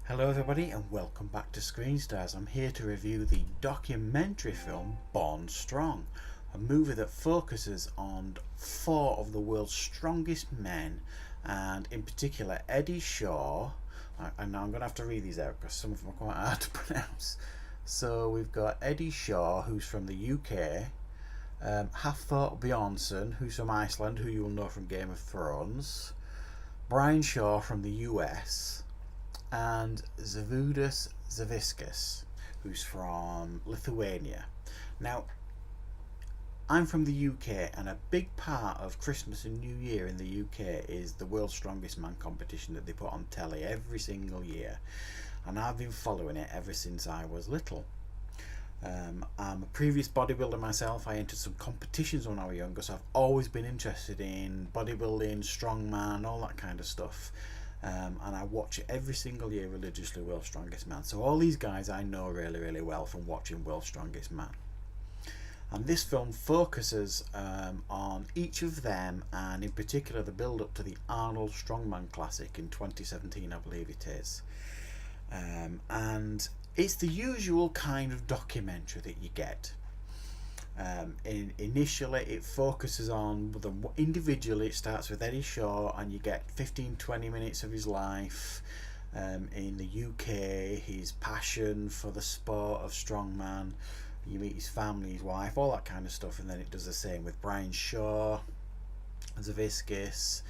Hello everybody and welcome back to Screen Stars. I'm here to review the documentary film Born Strong, a movie that focuses on four of the world's strongest men, and in particular Eddie Shaw. And now I'm going to have to read these out because some of them are quite hard to pronounce. So we've got Eddie Shaw, who's from the UK, Hafthor Bjornsson, who's from Iceland, who you'll know from Game of Thrones, Brian Shaw from the US, and Zydrunas Savickas, who's from Lithuania. Now, I'm from the UK, and a big part of Christmas and New Year in the UK is the World's Strongest Man competition that they put on telly every single year, and I've been following it ever since I was little. I'm a previous bodybuilder myself. I entered some competitions when I was younger, so I've always been interested in bodybuilding, strongman, all that kind of stuff. And I watch it every single year religiously, World's Strongest Man. So all these guys I know really, really well from watching World's Strongest Man. And this film focuses on each of them, and in particular the build up to the Arnold Strongman Classic in 2017, I believe it is. And it's the usual kind of documentary that you get. Initially it focuses on them individually. It starts with Eddie Shaw, and you get 15-20 minutes of his life in the UK, his passion for the sport of strongman. You meet his family, his wife, all that kind of stuff, and then it does the same with Brian Shaw, Savickas,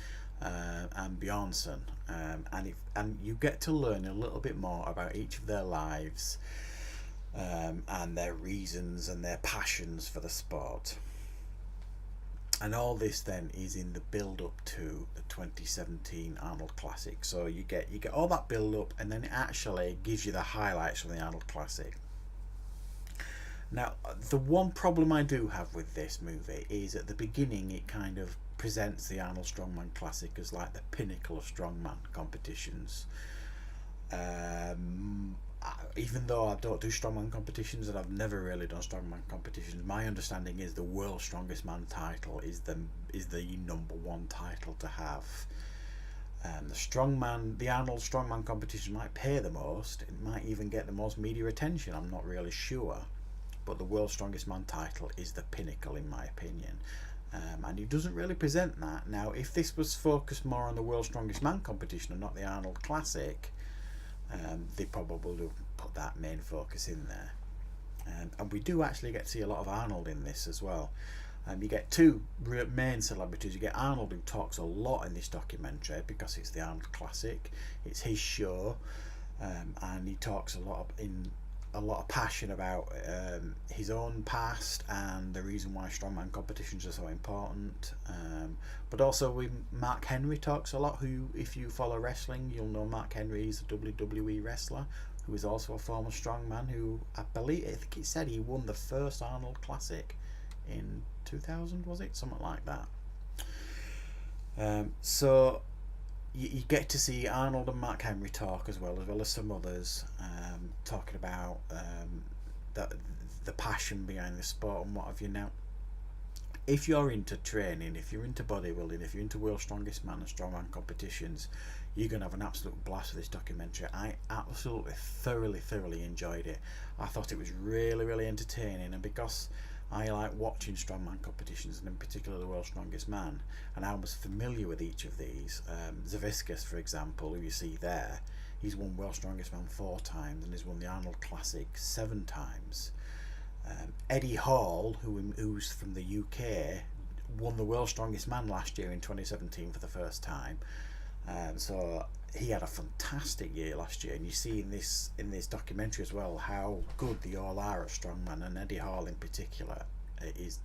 and Bjornsson, and you get to learn a little bit more about each of their lives, and their reasons and their passions for the sport. And all this then is in the build up to the 2017 Arnold Classic. So you get all that build up, and then it actually gives you the highlights from the Arnold Classic. Now, the one problem I do have with this movie is at the beginning it kind of presents the Arnold Strongman Classic as like the pinnacle of strongman competitions. Even though I don't do strongman competitions, and I've never really done strongman competitions, my understanding is the World's Strongest Man title is the number one title to have. The Arnold Strongman competition might pay the most, it might even get the most media attention, I'm not really sure, but the World's Strongest Man title is the pinnacle in my opinion. And it doesn't really present that. Now, if this was focused more on the World's Strongest Man competition and not the Arnold Classic, they probably would have put that main focus in there. And we do actually get to see a lot of Arnold in this as well. You get two main celebrities. You get Arnold, who talks a lot in this documentary because it's the Arnold Classic, it's his show, and he talks a lot of passion about his own past and the reason why strongman competitions are so important. But also Mark Henry talks a lot, who, if you follow wrestling, you'll know Mark Henry is a WWE wrestler who is also a former strongman, who I think he said he won the first Arnold Classic in 2000, was it? Something like that. So you get to see Arnold and Mark Henry talk as well as some others, talking about the passion behind the sport and what have you. Now, if you're into training, if you're into bodybuilding, if you're into World's Strongest Man and strongman competitions, you're going to have an absolute blast with this documentary. I absolutely thoroughly enjoyed it. I thought it was really entertaining, and because I like watching strongman competitions, and in particular the World's Strongest Man, and I was familiar with each of these. Savickas, for example, who you see there, he's won World's Strongest Man 4 times and he's won the Arnold Classic 7 times. Eddie Hall, who's from the UK, won the World's Strongest Man last year in 2017 for the first time. So he had a fantastic year last year, and you see in this documentary as well how good they all are at strongman, and Eddie Hall in particular is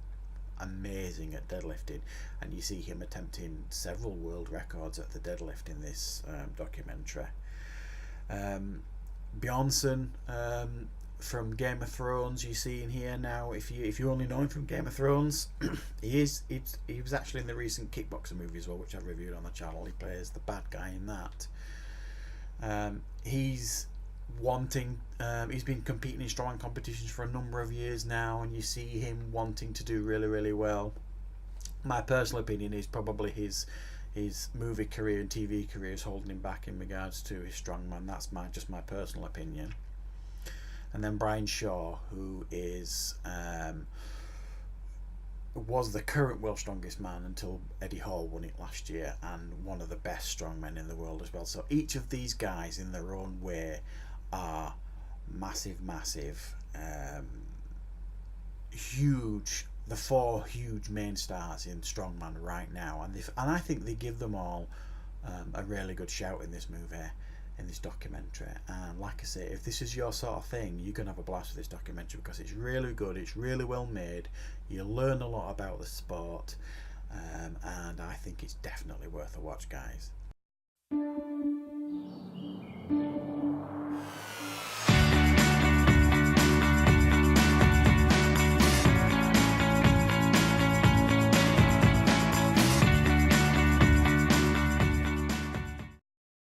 amazing at deadlifting, and you see him attempting several world records at the deadlift in this documentary. Bjornsson, from Game of Thrones, you see in here. Now, if you only know him from Game of Thrones, he was actually in the recent Kickboxer movie as well, which I've reviewed on the channel. He plays the bad guy in that. He's been competing in strongman competitions for a number of years now, and you see him wanting to do really well. My personal opinion is probably his his movie career and TV career is holding him back in regards to his strongman. That's just my personal opinion. And then Brian Shaw, who is was the current world's strongest man until Eddie Hall won it last year, and one of the best strongmen in the world as well. So each of these guys in their own way are massive, huge, the four huge main stars in strongman right now, and I think they give them all a really good shout in this movie, in this documentary. And like I say, if this is your sort of thing, you're gonna have a blast with this documentary, because it's really good, it's really well made, you learn a lot about the sport, and I think it's definitely worth a watch, guys.